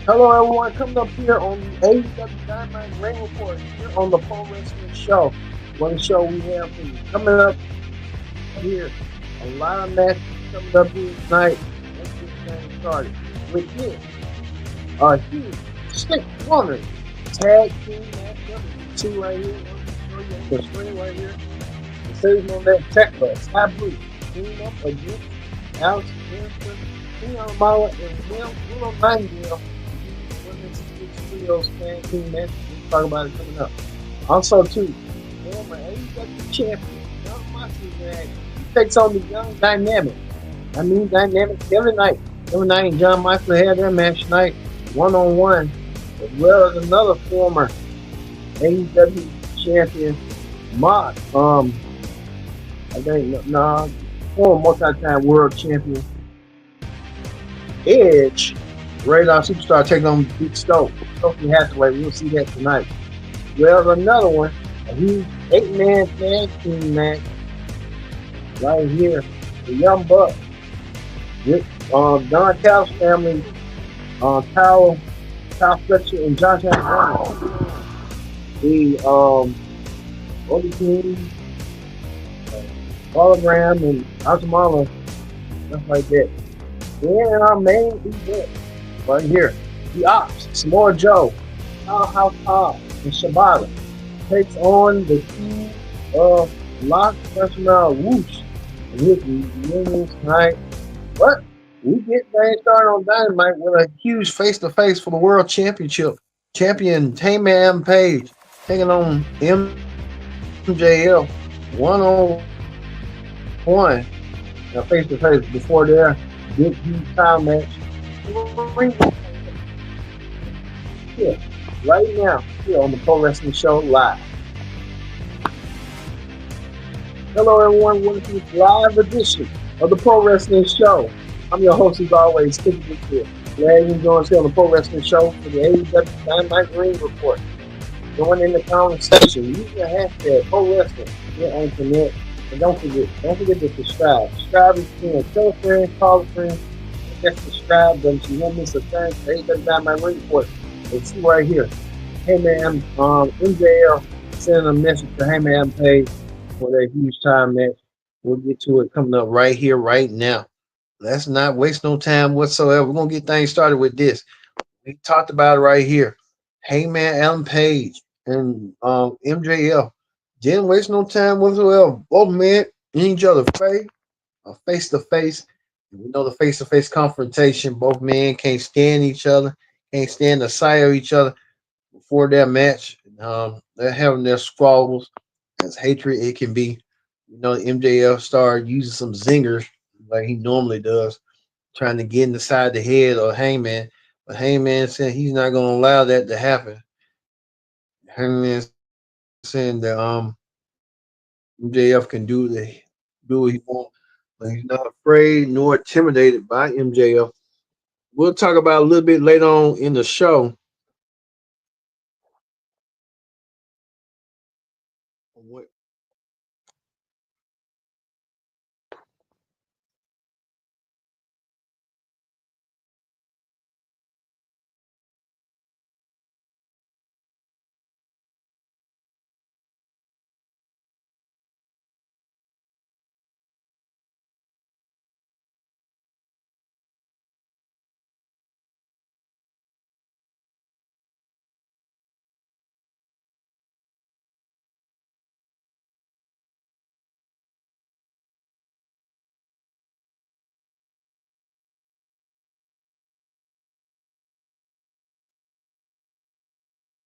Hello, everyone. Coming up here on the AEW Dynamite Ring Report here on the Pro Wrestling Show. What a show we have for you. Coming up here, a lot of matches coming up here tonight. Let's get things started with this. A huge 6-woman tag team matchup. You see right here on the screen right here. The season on that checklist. Sky Blue team up against Alex Hansen, Karrion Kross, and Will Nightingale. Women's trios tag team match. We'll talk about it coming up. Also, too, former AEW champion John Moxley takes on the young Dynamic. Dynamic Kevin Knight. Kevin Knight and John Moxley had their match tonight, one-on-one, as well as another former AEW champion, former multi-time world champion, Edge, Radar Superstar taking on Big Stoke. Sophie Hathaway, we'll see that tonight. Well, another one, a huge 8-man tag team match right here. The Young Bucks with Don Callis family, Kyle Fletcher and Josh Alexander. The Obi King, Hologram and Azamala, stuff like that. And our main event right here, the Ops, Samoa Joe, Powerhouse Hobbs, and Shibata takes on the team of Lock Personnel Whoosh and his reunions tonight. But we get things started on Dynamite with a huge face-to-face for the World Championship. Champion Hangman Adam Page taking on MJF one-on-one. Now face-to-face before their big huge time match. Yeah, right now here on the Pro Wrestling Show live. Hello everyone, welcome to this live edition of the Pro Wrestling Show. I'm your host as always, Steve here. Glad you join us here on the Pro Wrestling Show for the AEW Dynamite Ring Report. Join in the conversation. Use the hashtag Pro Wrestling here on Connect. And don't forget to subscribe. Subscribe if you can. Tell a friend, call a friend. Just subscribe button so you won't miss a thing. AEW Dynamite Ring Report. And see right here. Hey man, MJF sending a message to Hangman Adam Page for that huge time match. We'll get to it coming up right here, right now. Let's not waste no time whatsoever. We're gonna get things started with this. We talked about it right here. Hangman Adam Page and MJF didn't waste no time whatsoever. Both men in each other face to face. We know the face to face confrontation. Both men can't stand each other, can't stand the sight of each other before their match. They're having their squabbles as hatred it can be. MJF started using some zingers like he normally does, trying to get in the side of the head of Hangman. But Hangman said he's not going to allow that to happen. Hangman saying that MJF can do what he wants, but he's not afraid nor intimidated by MJF. We'll talk about a little bit later on in the show what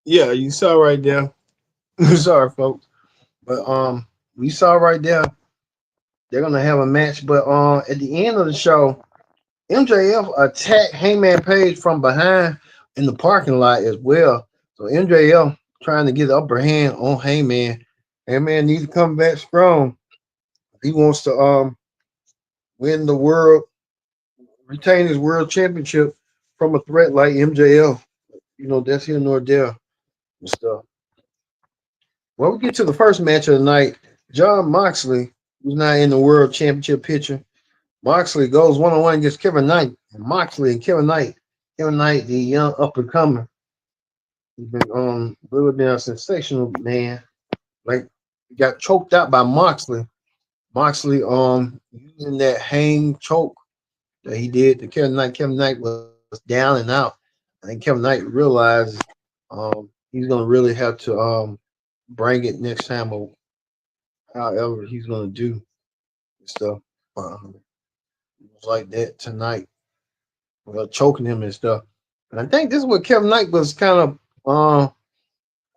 yeah, you saw right there. Sorry, folks. But we saw right there they're gonna have a match. But at the end of the show, MJF attacked Hangman Page from behind in the parking lot as well. So MJF trying to get the upper hand on Hangman. Hangman needs to come back strong. He wants to win the world, retain his world championship from a threat like MJF. That's here nor there and stuff. Well, we get to the first match of the night. John Moxley, who's not in the world championship picture, Moxley goes one-on-one against Kevin Knight. And Moxley and Kevin Knight Kevin Knight, the young up and comer, he's been really been a sensational man. Like he got choked out by Moxley. Moxley using that hang choke that he did to Kevin Knight. Kevin Knight was down and out. I think Kevin Knight realized he's gonna really have to bring it next time or however he's gonna do stuff. Um, it was like that tonight, choking him and stuff. And I think this is what Kevin Knight was kind of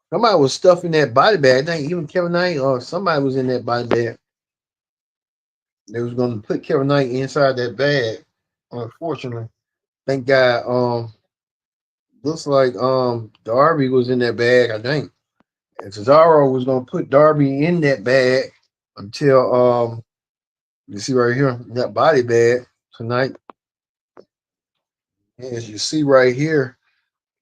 somebody was stuffing that body bag. I think even Kevin Knight or somebody was in that body bag. They was gonna put Kevin Knight inside that bag. Unfortunately, thank God. Looks like Darby was in that bag. I think and Cesaro was gonna put Darby in that bag until you see right here that body bag tonight. As you see right here,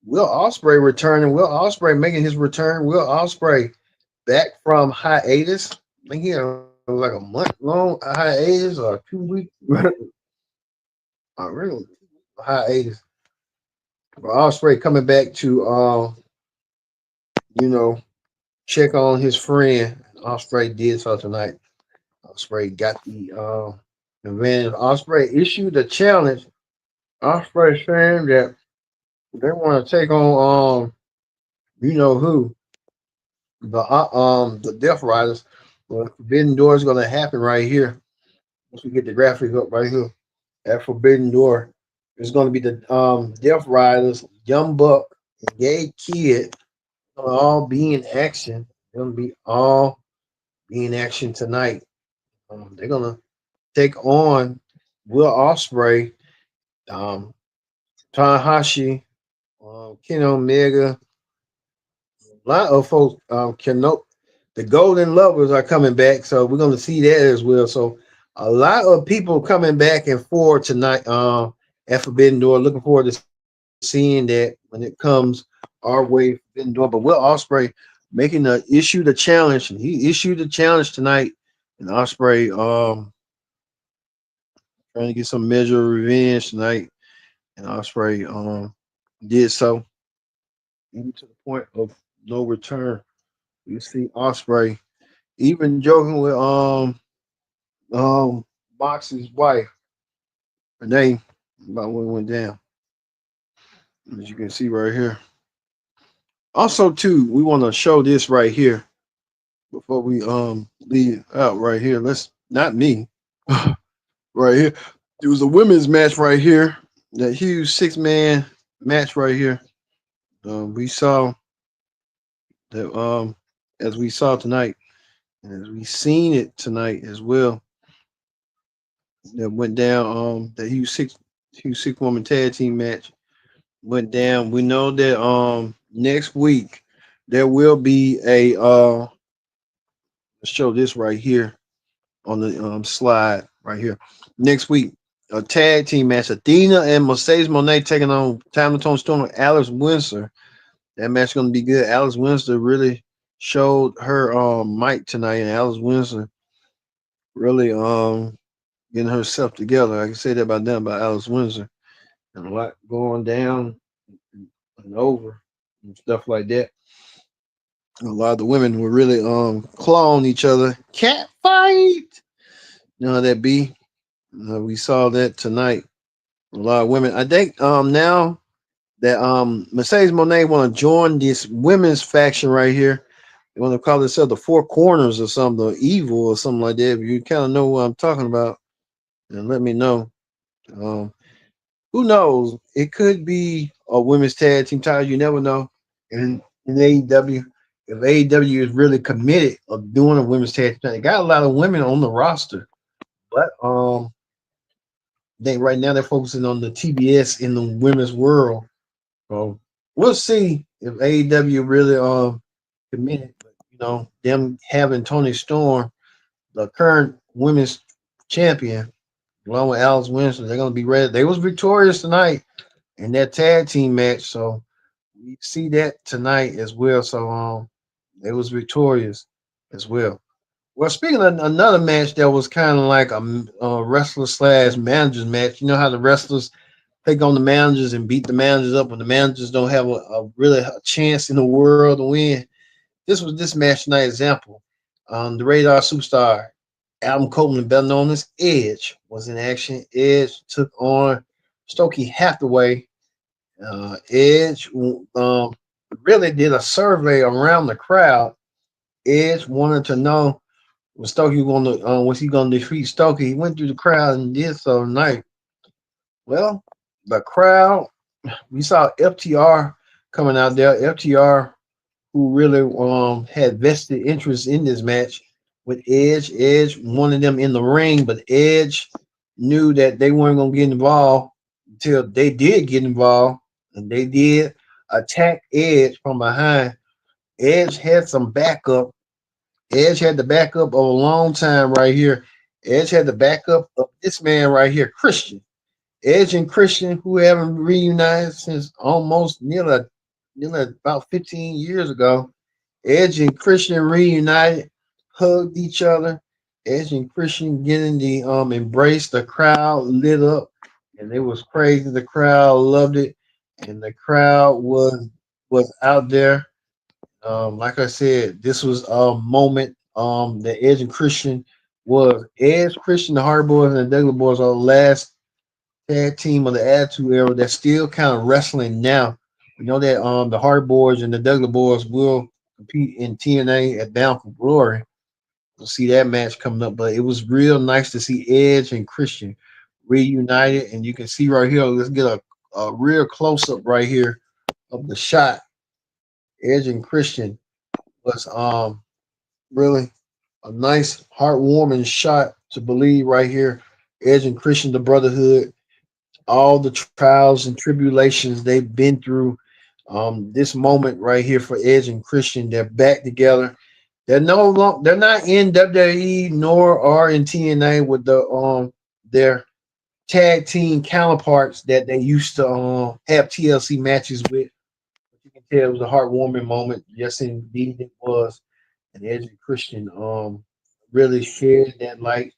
Will Ospreay returning. Will Ospreay making his return. Will Ospreay back from hiatus. I think he had like a month long hiatus or 2 week really hiatus. But Ospreay coming back to you know check on his friend. Ospreay did so tonight. Ospreay got the advantage. Ospreay issued a challenge. Ospreay saying that they want to take on you know who the Death Riders. Well, Forbidden Door is going to happen right here. Once we get the graphic up right here, at Forbidden Door, it's going to be the Death Riders, Young Buck, and Gay Kid. Going to all be in action. They're going to be all be in action tonight. They're going to take on Will Ospreay, um, Tanahashi, Ken Omega. A lot of folks can know the Golden Lovers are coming back, so we're going to see that as well. So a lot of people coming back and forth tonight at Forbidden Door. Looking forward to seeing that when it comes our way, Forbidden Door. But Will Ospreay making the challenge, and he issued the challenge tonight. And Ospreay trying to get some measure of revenge tonight, and Ospreay did so, even to the point of no return. You see Ospreay even joking with Moxie's wife. Her name about when it went down. As you can see right here. Also, too, we want to show this right here before we leave out right here. Let's not me. Right here. There was a women's match right here. That huge 6-man match right here. We saw that as we saw tonight, and as we seen it tonight as well. That went down. That huge six woman tag team match went down. We know that next week there will be a let's show this right here on the slide right here. Next week, a tag team match. Athena and Mercedes Moné taking on Time Tone Storm and Alice Windsor. That match is gonna be good. Alice Windsor really showed her might tonight, and Alice Windsor really getting herself together. I can say that about them, about Alice Windsor. And a lot going down and over and stuff like that. A lot of the women were really clawing each other. Cat fight. You know how that be? We saw that tonight. A lot of women. I think now that Mercedes Moné want to join this women's faction right here. They want to call themselves the Four Corners or something, the Evil or something like that. If you kind of know what I'm talking about, then let me know. Who knows? It could be a women's tag team title. You never know. In AEW, if AEW is really committed of doing a women's tag team, they got a lot of women on the roster, but I think right now they're focusing on the TBS in the women's world. So we'll see if AEW really committed. But you know, them having Tony Storm, the current women's champion, along with Alice Winston, they're gonna be ready. They was victorious tonight in that tag team match, so we see that tonight as well. So they was victorious as well. Well, speaking of another match that was kind of like a wrestler slash manager's match, you know how the wrestlers take on the managers and beat the managers up when the managers don't have really a chance in the world to win. This was this match night example. The Radar Superstar, Adam Copeland, better known as Edge, was in action. Edge took on Stokey Hathaway. Edge really did a survey around the crowd. Edge wanted to know was he going to defeat Stokey. He went through the crowd and did so tonight. Well, the crowd, we saw FTR coming out there. FTR, who really had vested interest in this match with Edge. Edge wanted them in the ring, but Edge knew that they weren't going to get involved until they did get involved, and they did attack Edge from behind. Edge had some backup. Edge had the backup of a long time right here. Edge had the backup of this man right here, Christian. Edge and Christian, who haven't reunited since almost nearly about 15 years ago. Edge and Christian reunited, hugged each other. Edge and Christian getting the embrace. The crowd lit up, and it was crazy. The crowd loved it, and the crowd was out there. Like I said, this was a moment. That Edge and Christian was Edge, Christian, the Hard Boys, and the Dudley Boys are the last tag team of the Attitude Era that's still kind of wrestling now. We know that the Hard Boys and the Dudley Boys will compete in TNA at Bound for Glory. We'll see that match coming up, but it was real nice to see Edge and Christian reunited, and you can see right here. Let's get a real close up right here of the shot. Edge and Christian was really a nice, heartwarming shot to believe right here. Edge and Christian, the brotherhood, all the trials and tribulations they've been through. This moment right here for Edge and Christian, they're back together. They're not in WWE nor are in TNA with their tag team counterparts that they used to have TLC matches with. You can tell it was a heartwarming moment. Yes, indeed it was. And Edge and Christian really shared that light.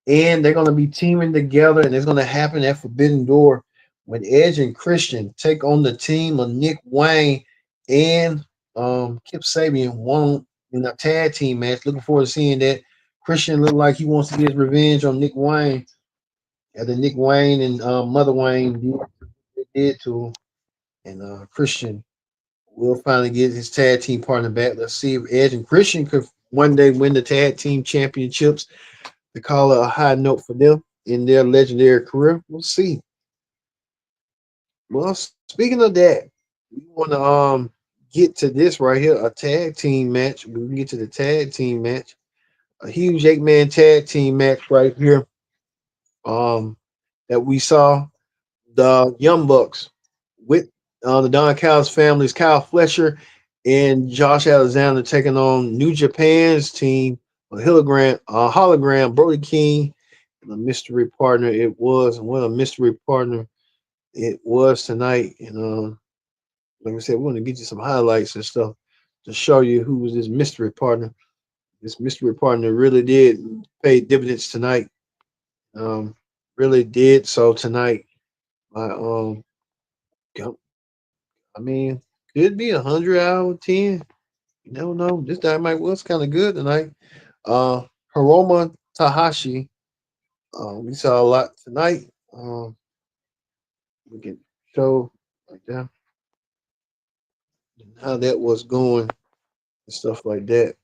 And they're gonna be teaming together, and it's gonna happen at Forbidden Door when Edge and Christian take on the team of Nick Wayne and Kip Sabian one in a tag team match. Looking forward to seeing that. Christian looked like he wants to get his revenge on Nick Wayne. The Nick Wayne and Mother Wayne did to him. And Christian will finally get his tag team partner back. Let's see if Edge and Christian could one day win the tag team championships to call it a high note for them in their legendary career. We'll see. Well, speaking of that, we want to get to this right here, a tag team match. We get to the tag team match, a huge 8-man tag team match right here. That we saw the Young Bucks with the Don Callis families, Kyle Fletcher and Josh Alexander taking on New Japan's team, a hologram, Brody King, and a mystery partner. It was, and what a mystery partner it was tonight. And like I said, we're going to get you some highlights and stuff to show you who was this mystery partner. This mystery partner really did pay dividends tonight. Really did so tonight. I I mean, could be 100 out of 10. You never know. This Dynamite was kind of good tonight. Hiroma Tahashi. We saw a lot tonight. We can show like that how that was going and stuff like that.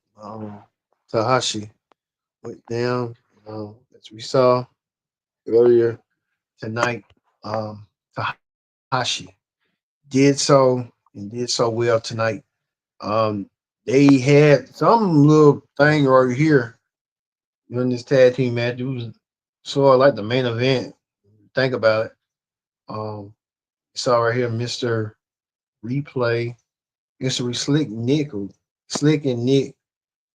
Tahashi went down, as we saw earlier tonight. Tahashi did so well tonight. They had some little thing right here in this tag team match. It was sort of like the main event. Think about it. You saw right here, Mr. Replay, Mr. Slick and Nick.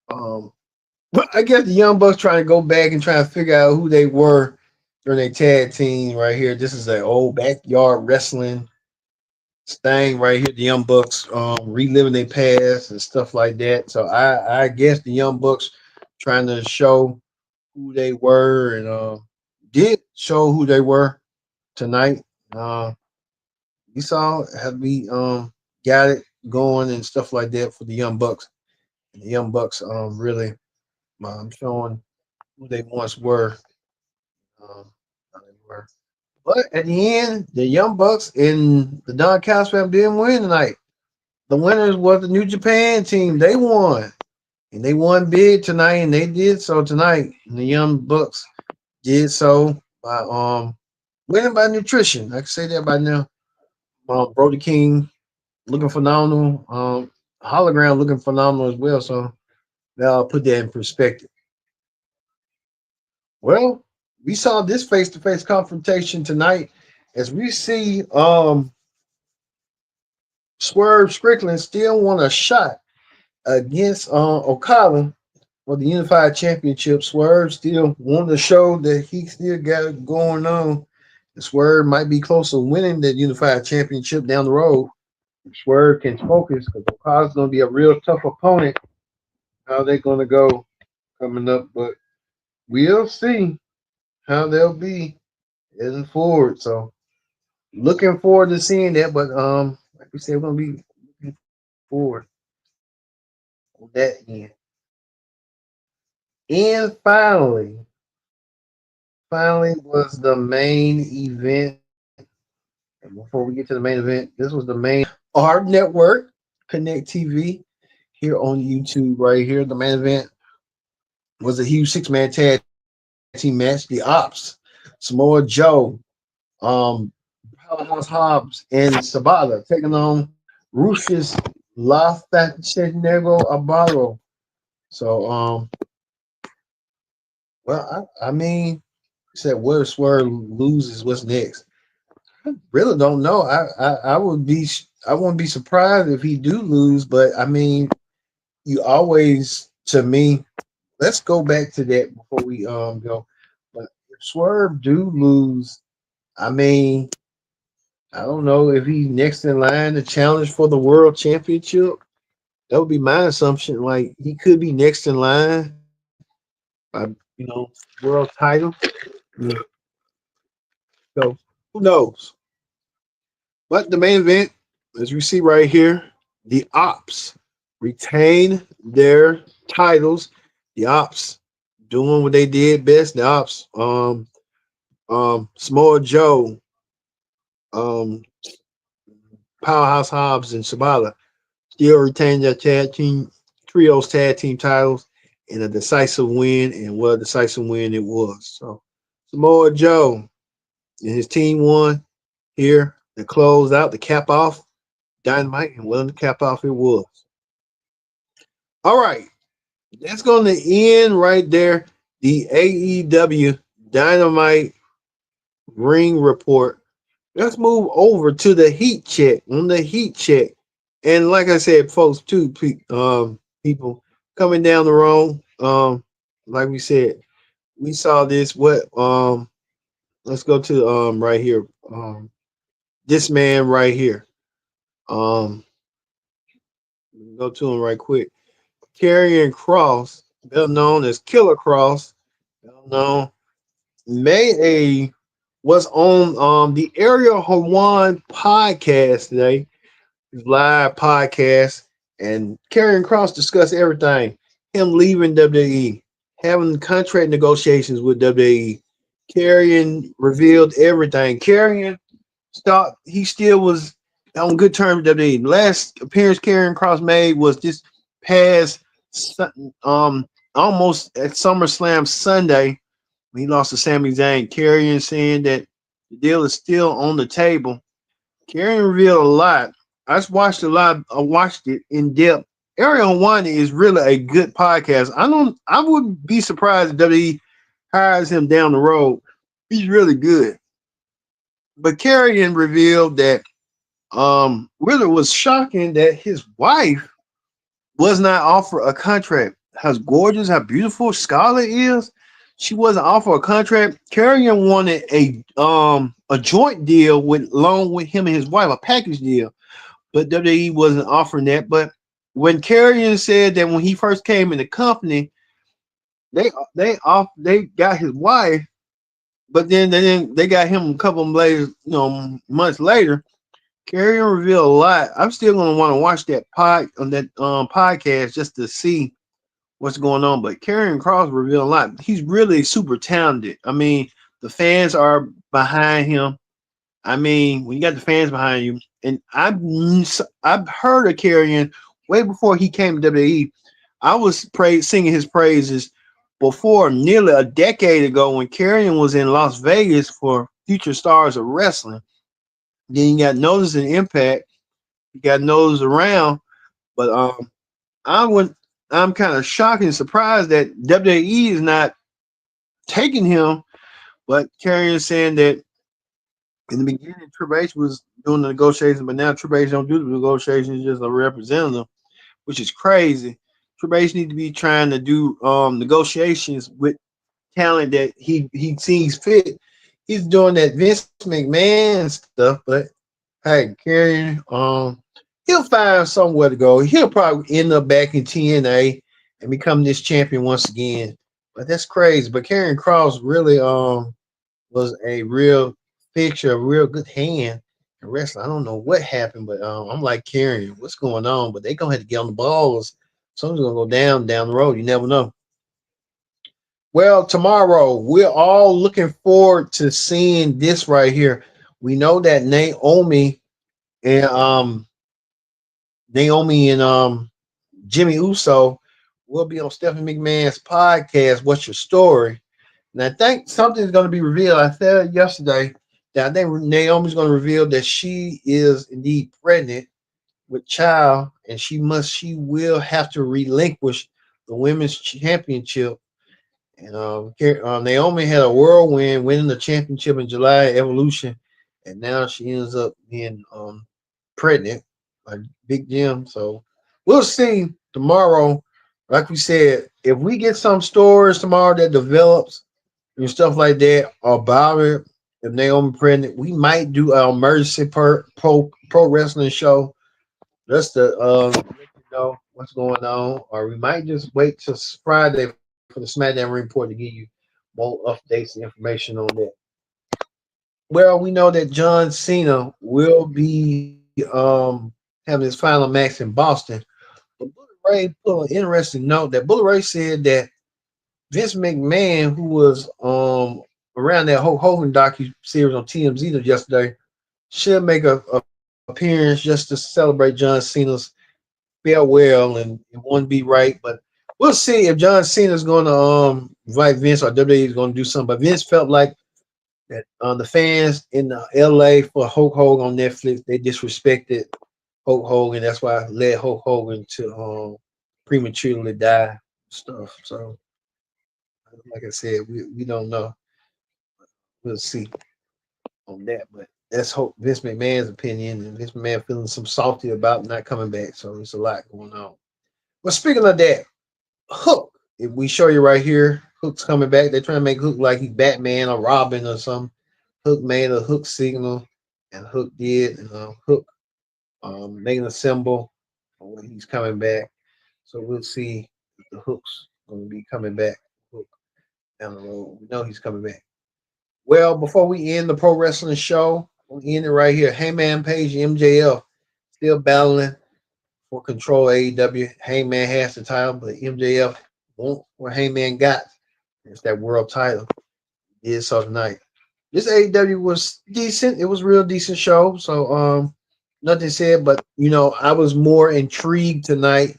But I guess the Young Bucks trying to go back and try to figure out who they were during their tag team right here. This is an old backyard wrestling thing right here. The Young Bucks reliving their past and stuff like that. So I guess the Young Bucks trying to show who they were and did show who they were tonight. we saw how we got it going and stuff like that for the Young Bucks. And the Young Bucks really showing who they once were. How they were. But at the end, the Young Bucks and the Don Callis family didn't win tonight. The winners was the New Japan team. They won. And they won big tonight, and they did so tonight. And the Young Bucks did so by winning by nutrition. I can say that by now. Brody King looking phenomenal. Hologram looking phenomenal as well. So now I'll put that in perspective. Well, we saw this face-to-face confrontation tonight as we see Swerve Strickland still want a shot against Okada for the Unified Championship. Swerve still wanting to show that he still got it going on. And Swerve might be close to winning the Unified Championship down the road. If Swerve can focus, because Okada's going to be a real tough opponent. How they're going to go coming up, but we'll see how they'll be heading forward. So looking forward to seeing that. But like we said, we're going to be looking forward on that end. And finally was the main event. And before we get to the main event, this was the main Art Network Connect TV here on YouTube right here. The main event was a huge six-man tag team match. The Ops, Samoa Joe, Powerhouse Hobbs, and Sabata taking on Rufus Lafayette Abaro. So well, I mean, said where Swerve loses, what's next? I really don't know. I wouldn't be surprised if he do lose, but I mean, you always to me. Let's go back to that before we go. But if Swerve do lose, I mean, I don't know if he's next in line to challenge for the world championship. That would be my assumption. Like he could be next in line by world title. Yeah. So who knows? But the main event, as we see right here, the Ops retain their titles. The Ops doing what they did best. The Ops, Samoa Joe, um, Powerhouse Hobbs, and Shibata still retain their trios tag team titles in a decisive win, and what a decisive win it was. So Samoa Joe and his team won here to close out the cap off Dynamite, and willing to cap off it was. All right, that's going to end right there. The AEW Dynamite ring report. Let's move over to the heat check. On the heat check, and like I said, folks, too, people coming down the road. Like we said, we saw this. Let's go to right here. This man right here. Go to him right quick. Karrion Kross, better known as Killer Kross, better known, was on the Ariel Hawan podcast today, his live podcast, and Karrion Kross discussed everything. Him leaving WWE, having contract negotiations with WWE. Karrion revealed everything. He still was on good terms with WWE. The last appearance Karrion Kross made was this past almost at SummerSlam Sunday when he lost to Sami Zayn. Karrion saying that the deal is still on the table. Karrion revealed a lot. I watched it in depth. Ariel Hawani is really a good podcast. I wouldn't be surprised if WWE hires him down the road. He's really good. But Karrion revealed that really was shocking that his wife was not offered a contract. How gorgeous, how beautiful Scarlett is, she wasn't offered a contract. Karrion wanted a joint deal along with him and his wife, a package deal, but WWE wasn't offering that. But when Karrion said that when he first came in the company, they got his wife, but then they got him a couple of months later. Karrion revealed a lot. I'm still gonna want to watch that podcast just to see what's going on. But Karrion Kross revealed a lot. He's really super talented. I mean, the fans are behind him. I mean, when you got the fans behind you, and I've heard of Karrion way before he came to WWE. I was singing his praises before nearly a decade ago when Karrion was in Las Vegas for Future Stars of Wrestling. Then you got noticed in Impact, you got noticed around, but I went. I'm kind of shocked and surprised that WWE is not taking him. But Karrion saying that in the beginning, Triple H was doing the negotiations, but now Triple H don't do the negotiations; just a representative, which is crazy. Triple H need to be trying to do negotiations with talent that he sees fit. He's doing that Vince McMahon stuff, but hey, Karrion, he'll find somewhere to go. He'll probably end up back in TNA and become this champion once again. But that's crazy. But Karrion Kross really was a real fixture, a real good hand in wrestling. I don't know what happened, but I'm like Karrion, what's going on? But they gonna have to get on the balls. Something's gonna go down the road. You never know. Well, tomorrow we're all looking forward to seeing this right here. We know that and Naomi and Jimmy Uso will be on Stephanie McMahon's podcast. What's your story? And I think something's going to be revealed. I said yesterday that I think Naomi's going to reveal that she is indeed pregnant with child, and she will have to relinquish the women's championship. And Naomi had a whirlwind winning the championship in July Evolution, and now she ends up being pregnant like Big Jim. So we'll see tomorrow. Like we said, if we get some stories tomorrow that develops and stuff like that about it, if Naomi pregnant, we might do our emergency pro wrestling show just to let you know what's going on, or we might just wait till Friday for the SmackDown report to give you more updates and information on that. Well, we know that John Cena will be having his final match in Boston. But Bully Ray put an interesting note that Bully Ray said that Vince McMahon, who was around that Hulk Hogan docu-series on TMZ yesterday, should make a appearance just to celebrate John Cena's farewell, and it wouldn't be right. But we'll see if John Cena is going to invite Vince or WWE is going to do something. But Vince felt like that the fans in LA for Hulk Hogan on Netflix, they disrespected Hulk Hogan. That's why I led Hulk Hogan to prematurely die stuff. So like I said, we don't know. We'll see on that. But that's Vince McMahon's opinion, and Vince McMahon feeling some salty about not coming back. So there's a lot going on. But speaking of that, Hook, if we show you right here, Hook's coming back. They're trying to make Hook like he's Batman or Robin or something. Hook made a Hook signal, and Hook did, and Hook making a symbol when he's coming back. So we'll see if the Hook's going to be coming back. Hook down the road. We know he's coming back. Well, before we end the pro wrestling show, we'll end it right here. Hangman Page, MJF, still battling for control AEW. Hangman has the title, but MJF won't what Hangman got. It's that world title. It is so tonight. This AEW was decent. It was a real decent show. So nothing said, but I was more intrigued tonight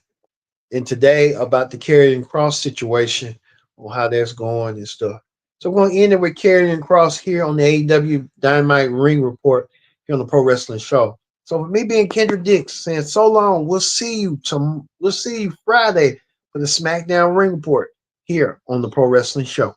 and today about the Karrion Kross situation on how that's going and stuff. So we're going to end it with Karrion Kross here on the AEW Dynamite Ring Report here on the Pro Wrestling Show. So for me being Kendrick Dix saying so long, we'll see you Friday for the SmackDown Ring Report here on the Pro Wrestling Show.